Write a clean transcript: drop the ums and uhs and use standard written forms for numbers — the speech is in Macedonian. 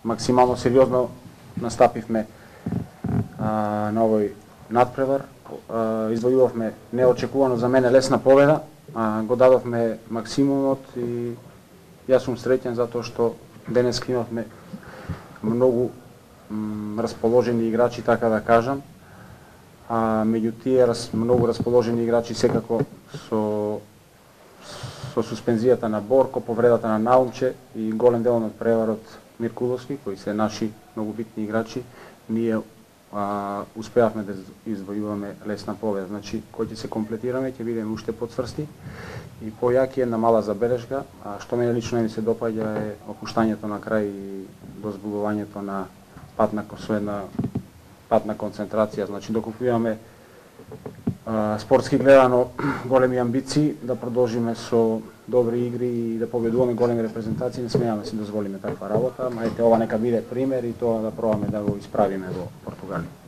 максимално сериозно настапивме на овој надпревар. Извојувавме неочекувано за мене лесна победа, го дадовме максимумот и јас сум среќен затоа што денес имавме многу расположени играчи, така да кажам. Меѓу тие многу расположени играчи секако со суспензијата на Борко, повредата на Наумче и голем дел од преварот Миркуловски, кои се наши многу битни играчи, ние успеавме да извојуваме лесна победа. Значи, кој ќе се комплетираме, ќе бидеме уште подсврсти и појаки. Една мала забелешка, што мене лично ми се допаѓа е опуштањето на крај и дозбудувањето на патна концентрација. Значи, доколку имаме спортски гледано големи амбиции да продолжиме со добри игри и да победуваме големи репрезентации, не смееме да си дозволиме таква работа, ма ете ова нека биде пример и тоа да пробаме да го исправиме во Португалија.